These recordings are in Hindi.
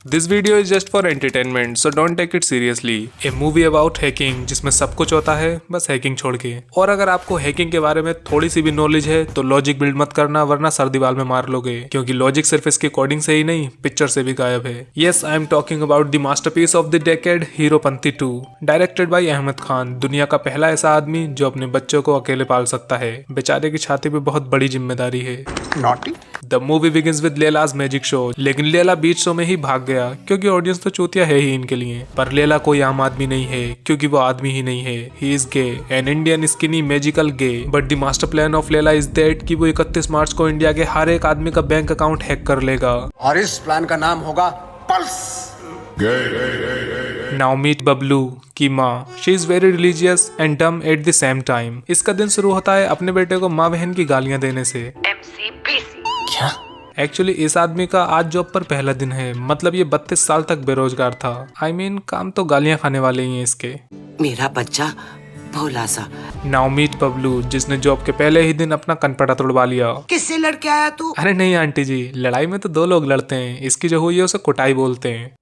This video is just for entertainment, so don't take it seriously. A movie about hacking जिसमें सब कुछ होता है बस हैकिंग छोड़ के। और अगर आपको हैकिंग के बारे में थोड़ी सी भी नॉलेज है तो लॉजिक बिल्ड मत करना, वरना सर दीवार में मार लोगे, क्योंकि लॉजिक सिर्फ इसकी कोडिंग से ही नहीं पिक्चर से भी गायब है। Yes, I am talking about the masterpiece of the decade, Heropanti 2, directed by Ahmed Khan, दुनिया का पहला ऐसा आदमी जो अपने बच्चों को अकेले पाल सकता है। बेचारे की छाती पे बहुत बड़ी जिम्मेदारी है। Naughty? The movie begins with Laila's magic show, लेकिन लेला बीच शो में ही भाग गया क्योंकि ऑडियंस तो चूतिया है ही इनके लिए। पर लेला कोई आम आदमी नहीं है, क्योंकि वो आदमी ही नहीं है, he is gay, an Indian skinny magical gay. But the master plan of Laila is that कि वो 31 मार्च को इंडिया के हर एक आदमी का बैंक अकाउंट हैक कर लेगा। और इस प्लान का नाम होगा पल्स। नाउ मीट बबलू की माँ। She is very religious and डम एट द सेम टाइम। इसका दिन शुरू होता है अपने बेटे को माँ बहन की गालियां देने से। क्या? एक्चुअली इस आदमी का आज जॉब पर पहला दिन है, मतलब ये 32 साल तक बेरोजगार था। आई मीन काम तो गालियां खाने वाले ही हैं इसके। मेरा बच्चा भोला सा। नाउ मीट बबलू, जिसने जॉब के पहले ही दिन अपना कनपटा तोड़वा लिया। किससे लड़के आया तू? अरे नहीं आंटी जी, लड़ाई में तो दो लोग लड़ते हैं, इसकी जो हुई है उसे कुटाई बोलते हैं।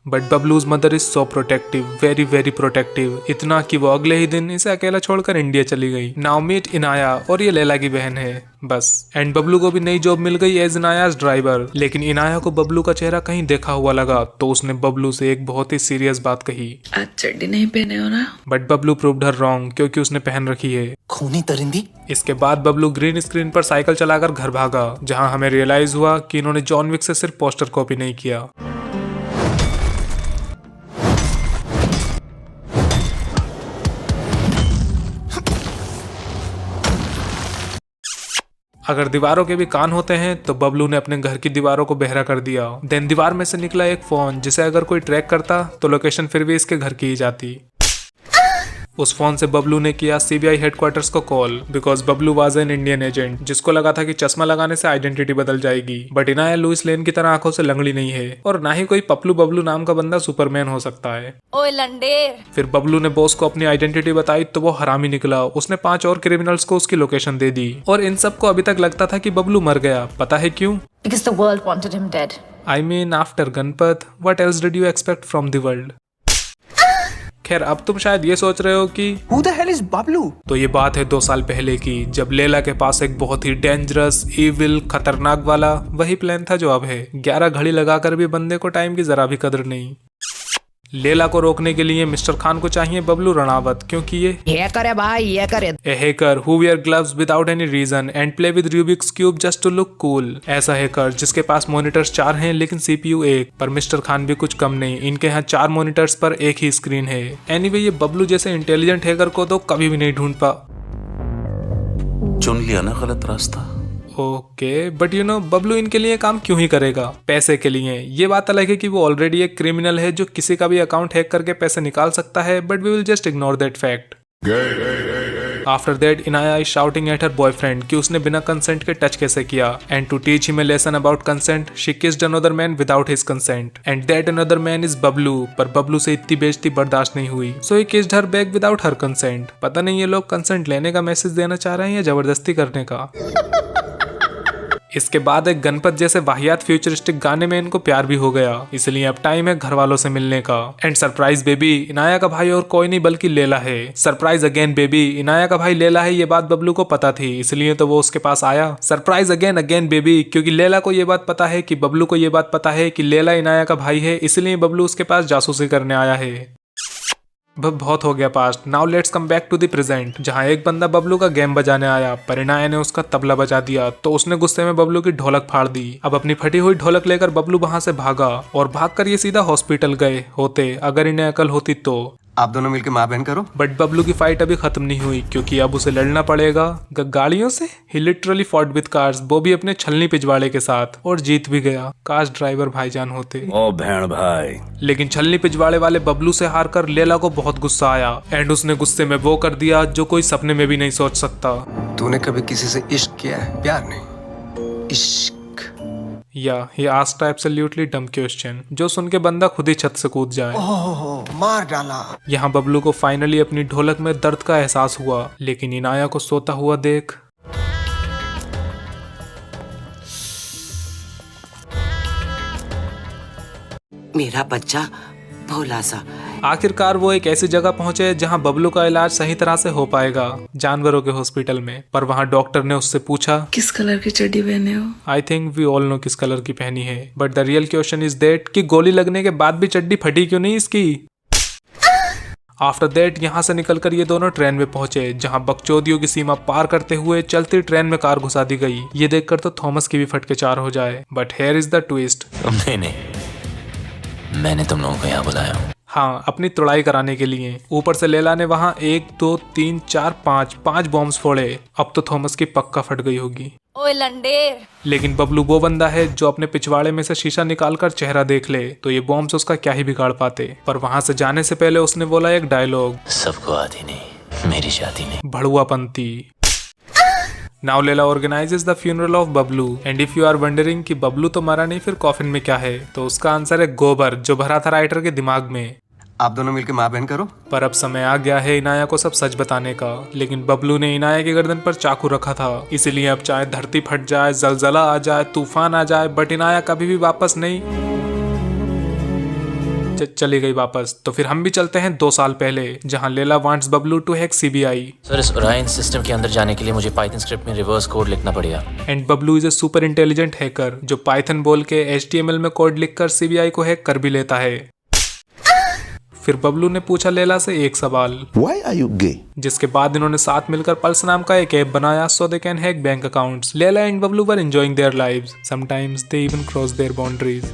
But Bablu's mother is so protective, very very protective, इतना कि वो अगले ही दिन इसे अकेला छोड़कर इंडिया चली गई। नाउ मीट इनाया, और ये लैला की बहन है बस। एंड बबलू को भी नई जॉब मिल गई एज इनायाज ड्राइवर। लेकिन इनाया को बबलू का चेहरा कहीं देखा हुआ लगा, तो उसने बबलू से एक बहुत ही सीरियस बात कही। आज चड्डी नहीं पहने हो ना? But Bablu proved her wrong, क्योंकि उसने पहन रखी है। खूनी परिंदी। इसके बाद बबलू ग्रीन स्क्रीन पर साइकिल चलाकर घर भागा, जहां हमें रियलाइज हुआ कि इन्होंने जॉन विक से सिर्फ पोस्टर कॉपी नहीं किया। अगर दीवारों के भी कान होते हैं तो बबलू ने अपने घर की दीवारों को बहरा कर दिया। देन दीवार में से निकला एक फोन, जिसे अगर कोई ट्रैक करता तो लोकेशन फिर भी इसके घर की ही जाती। उस फोन से बबलू ने किया सीबीआई हेडक्वार्टर्स को call, because Bablu was an Indian agent, जिसको लगा था कि चश्मा लगाने से आइडेंटिटी बदल जाएगी। बट इनाया लुइस लेन की तरह आंखों से लंगड़ी नहीं है, और ना ही कोई पपलू बबलू नाम का बंदा सुपरमैन हो सकता है। ओए लंडेर। फिर बबलू ने बॉस को अपनी आइडेंटिटी बताई तो वो हरामी निकला। उसने 5 और क्रिमिनल्स को उसकी लोकेशन दे दी, और इन सबको अभी तक लगता था कि बबलू मर गया। पता है क्यों? Because the world wanted him dead. I mean after Ganpat, what else did you expect from the world? खैर, अब तुम शायद ये सोच रहे हो कि Who the hell is Bablu? तो ये बात है 2 साल पहले की, जब लेला के पास एक बहुत ही डेंजरस, इविल, खतरनाक वाला वही प्लान था जो अब है। 11 घड़ी लगाकर भी बंदे को टाइम की जरा भी कदर नहीं। लेला को रोकने के लिए मिस्टर खान को चाहिए बबलू रणावत, क्योंकि ये करे भाई, ये करे। A hacker who wear gloves without any reason and play with Rubik's cube just to look cool. ऐसा हैकर जिसके पास मॉनिटर्स 4 हैं लेकिन सीपीयू 1। पर मिस्टर खान भी कुछ कम नहीं, इनके यहाँ 4 मॉनिटर्स पर एक ही स्क्रीन है। एनीवे, ये बबलू जैसे इंटेलिजेंट हैकर को तो कभी भी नहीं ढूंढ पा। चुन लिया ना गलत रास्ता। Okay, but you know Bablu इनके लिए काम क्यों ही करेगा? पैसे के लिए। ये बात अलग है कि वो ऑलरेडी एक क्रिमिनल है जो किसी का भी अकाउंट हैक करके पैसे निकाल सकता है, but we will just ignore that fact. After that Inaya is shouting at her boyfriend कि उसने बिना कंसेंट के टच कैसे किया, and to teach him a lesson about consent she kissed another man without his consent, and that another man is Bablu. पर बबलू से इतनी बेइज्जती बर्दाश्त नहीं हुई, so he kissed her back without her consent. पता नहीं ये लोग कंसेंट लेने का मैसेज देना चाह रहे हैं या जबरदस्ती करने का। इसके बाद एक गणपत जैसे वाहियात फ्यूचरिस्टिक गाने में इनको प्यार भी हो गया, इसलिए अब टाइम है घर वालों से मिलने का। एंड सरप्राइज बेबी, इनाया का भाई और कोई नहीं बल्कि लेला है। सरप्राइज अगेन बेबी, इनाया का भाई लेला है, ये बात बबलू को पता थी, इसलिए तो वो उसके पास आया। सरप्राइज अगेन अगेन बेबी, क्योंकि लेला को ये बात पता है कि बबलू को ये बात पता है कि लेला इनाया का भाई है, इसलिए बबलू उसके पास जासूसी करने आया है। बहुत हो गया past, now let's come back to the present, जहाँ एक बंदा बबलू का गेम बजाने आया, पर इनाया ने उसका तबला बजा दिया, तो उसने गुस्से में बबलू की ढोलक फाड़ दी। अब अपनी फटी हुई ढोलक लेकर बबलू वहां से भागा, और भागकर ये सीधा हॉस्पिटल गए होते अगर इन्हें अकल होती तो। आप दोनों मिलके माँ बहन करो। बट बबलू की फाइट अभी खत्म नहीं हुई, क्योंकि अब उसे लड़ना पड़ेगा गाड़ियों से। ही लिटरली फॉट विद कार्स, वो भी अपने छलनी पिछवाड़े के साथ, और जीत भी गया। काश ड्राइवर भाईजान होते। ओ भेड़ भाई। लेकिन छलनी पिछवाड़े वाले बबलू से हारकर लेला को बहुत गुस्सा आया, एंड उसने गुस्से में वो कर दिया जो कोई सपने में भी नहीं सोच सकता। तूने कभी किसी से इश्क किया है? प्यार नहीं, इश्क। या ही आस्क्ड एब्सोल्युटली डम क्वेश्चन, जो सुन के बंदा खुद ही छत से कूद जाए। ओह, मार डाला। यहाँ बबलू को फाइनली अपनी ढोलक में दर्द का एहसास हुआ, लेकिन इनाया को सोता हुआ देख मेरा बच्चा भोला सा। आखिरकार वो एक ऐसी जगह पहुंचे जहां बबलू का इलाज सही तरह से हो पाएगा, जानवरों के हॉस्पिटल में। पर वहां डॉक्टर ने उससे पूछा, किस कलर की चड्डी पहने हो? I think we all know किस कलर की पहनी है, but the real question is that कि गोली लगने के बाद भी चड्डी फटी क्यों नहीं इसकी। आफ्टर दैट यहाँ से निकलकर ये दोनों ट्रेन में पहुंचे, जहां बकचोदियों की सीमा पार करते हुए चलती ट्रेन में कार घुसा दी गई। ये देखकर तो थॉमस की भी फटके चार हो जाए, but here is the twist. नहीं, मैंने तुम लोगों को यहाँ बुलाया हूँ। हाँ, अपनी तुड़ाई कराने के लिए। ऊपर से लैला ने वहां 1 2 3 4 5 बॉम्ब्स फोड़े। अब तो थॉमस की पक्का फट गई होगी। ओए लंडेर। लेकिन बबलू वो बंदा है जो अपने पिछवाड़े में से शीशा निकालकर चेहरा देख ले, तो ये बॉम्ब्स उसका क्या ही बिगाड़ पाते। पर वहां से जाने से पहले उसने बोला एक डायलॉग, सबको आती नहीं, मेरी शादी नहीं। भड़ुआपंती। Now Leila organizes the funeral of Bablu, and if you are wondering कि बबलू तो मरा नहीं फिर कॉफिन में क्या है, तो उसका आंसर है गोबर, जो भरा था राइटर के दिमाग में। आप दोनों मिलकर माँ बहन करो। पर अब समय आ गया है इनाया को सब सच बताने का। लेकिन बबलू ने इनाया की गर्दन पर चाकू रखा था, इसीलिए अब चाहे धरती फट जाए, जलजला आ जाए, तूफान आ जाए, बट इनाया कभी भी वापस नहीं चली गई वापस। तो फिर हम भी चलते हैं 2 साल पहले, जहां Laila wants Bablu to hack CBI. Sir, इस ओरायन सिस्टम के अंदर जाने के लिए मुझे पाइथन स्क्रिप्ट में रिवर्स कोड लिखना पड़ेगा। And Bablu is a super intelligent hacker जो पाइथन बोल के HTML में कोड लिखकर सीबीआई को हैक कर भी लेता है। फिर बबलू ने पूछा लेला से एक सवाल, Why are you gay? जिसके बाद इन्होंने साथ मिलकर पल्स नाम का एक ऐप बनाया so they can hack bank accounts. Laila and Bablu were enjoying their lives, sometimes they even cross their boundaries.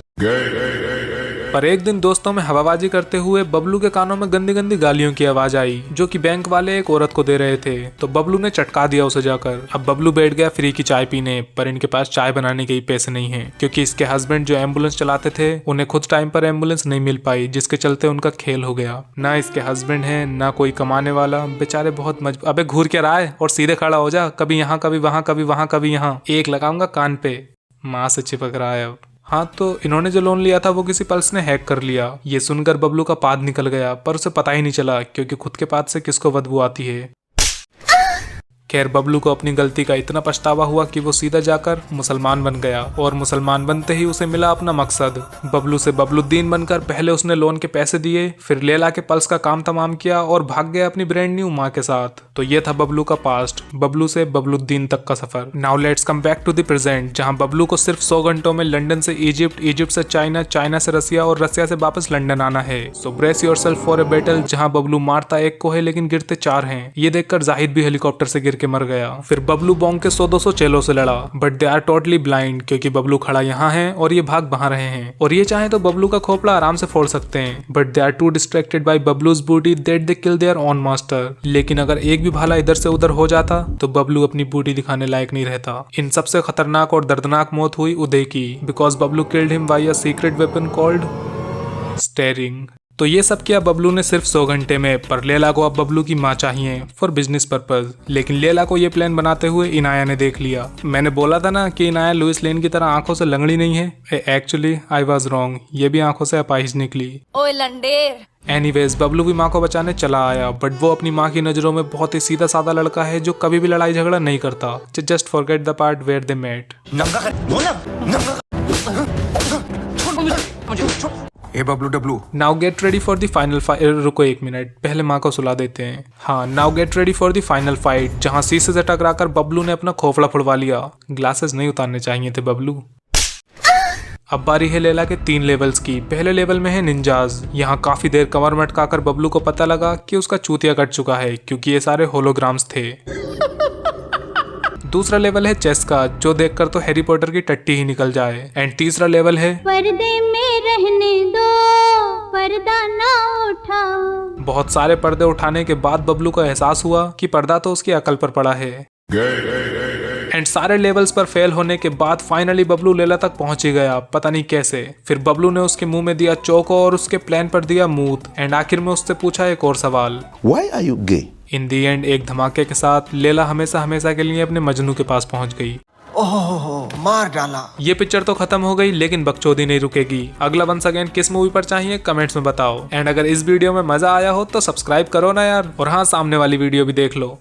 पर एक दिन दोस्तों में हवाबाजी करते हुए बबलू के कानों में गंदी गंदी गालियों की आवाज आई, जो कि बैंक वाले एक औरत को दे रहे थे। तो बबलू ने चटका दिया उसे जाकर। अब बबलू बैठ गया फ्री की चाय पीने, पर इनके पास चाय बनाने के ही पैसे नहीं हैं, क्योंकि इसके हस्बैंड जो एम्बुलेंस चलाते थे उन्हें खुद टाइम पर एम्बुलेंस नहीं मिल पाई, जिसके चलते उनका खेल हो गया। ना इसके हस्बैंड है ना कोई कमाने वाला, बेचारे बहुत अबे घूर के रहा है और सीधे खड़ा हो जा, कभी यहाँ कभी वहां, कभी वहां कभी यहाँ, एक लगाऊंगा कान पे। माँ से चिपक रहा है अब। हाँ, तो इन्होंने जो लोन लिया था वो किसी पल्स ने हैक कर लिया। ये सुनकर बबलू का पाद निकल गया, पर उसे पता ही नहीं चला क्योंकि खुद के पाद से किसको बदबू आती है। खैर, बबलू को अपनी गलती का इतना पछतावा हुआ कि वो सीधा जाकर मुसलमान बन गया, और मुसलमान बनते ही उसे मिला अपना मकसद। बबलू से बबलुद्दीन बनकर पहले उसने लोन के पैसे दिए, फिर लेला के पल्स का काम तमाम किया और भाग गया अपनी ब्रांड न्यू माँ के साथ। तो ये था बबलू का पास्ट, बबलू से बबलुद्दीन तक का सफर। Now let's come back to the present, जहाँ बबलू को सिर्फ 100 घंटों में लंदन से इजिप्ट, इजिप्ट से चाइना, चाइना से रसिया और रसिया से वापस लंदन आना है। So brace yourself for a battle, जहाँ बबलू मारता एक को है लेकिन गिरते 4 हैं। ये देखकर जाहिद भी हेलीकॉप्टर से गिर के मर गया। फिर बबलू बॉन्ग के 100-200 चेलों से लड़ा, but they are totally blind, क्योंकि बबलू खड़ा यहाँ है और ये भाग वहां रहे हैं, और ये चाहे तो बबलू का खोपड़ा आराम से फोड़ सकते हैं, but they are too distracted by Bablu's booty that they kill their own master. लेकिन अगर एक भी भाला इधर से उधर हो जाता तो बबलू अपनी बूटी दिखाने लायक नहीं रहता। इन सबसे खतरनाक और दर्दनाक मौत हुई उदय की, because Bablu killed him by a secret weapon called steering. तो ये सब किया बबलू ने सिर्फ 100 घंटे में। पर लेला को अब बबलू की माँ चाहिए फॉर बिजनेस पर्पज। लेकिन लेला को ये प्लान बनाते हुए इनाया ने देख लिया। मैंने बोला था ना कि इनाया लुइस लेन की तरह आंखों से लंगड़ी नहीं है। एक्चुअली आई वाज रॉन्ग, ये भी आंखों से अपाहिज निकली। ओए लंडेर। एनीवेज, बबलू भी माँ को बचाने चला आया, बट वो अपनी माँ की नजरों में बहुत ही सीधा साधा लड़का है जो कभी भी लड़ाई झगड़ा नहीं करता। Just forget the part where they met. ए बबलू डब्लू, now get ready for the final fight. रुको 1 मिनट, पहले माँ को सुला देते हैं। हाँ, now get ready for the final fight, जहाँ शीशे से टकराकर बबलू ने अपना खोपड़ा फुड़वा लिया। ग्लासेस नहीं उतारने चाहिए थे बबलू। अब बारी है लेला के 3 लेवल्स की। पहले लेवल में है निंजाज। यहाँ काफी देर कमर मटकाकर बबलू को पता लगा कि उसका चूतिया कट चुका है, क्योंकि ये सारे होलोग्राम्स थे। दूसरा लेवल है चेस का, जो देखकर तो हैरी पॉटर की टट्टी ही निकल जाए। एंड तीसरा लेवल है पर्दे में रहने दो, पर्दा ना उठाओ। बहुत सारे पर्दे उठाने के बाद बबलू को एहसास हुआ कि पर्दा तो उसकी अकल पर पड़ा है। एंड सारे लेवल्स पर फेल होने के बाद फाइनली बबलू लेला तक पहुंच ही गया, पता नहीं कैसे। फिर बबलू ने उसके मुंह में दिया चोको और उसके प्लान पर दिया मूत। एंड आखिर में उससे पूछा एक और सवाल, Why are you gay? In the and एक धमाके के साथ लेला हमेशा हमेशा के लिए अपने मजनू के पास पहुंच गई। ओहो, मार डाला। ये पिक्चर तो खत्म हो गई, लेकिन बकचोदी नहीं रुकेगी। अगला वंस अगेन किस मूवी पर चाहिए कमेंट्स में बताओ। एंड अगर इस वीडियो में मजा आया हो तो सब्सक्राइब करो ना यार, और हाँ, सामने वाली वीडियो भी देख लो।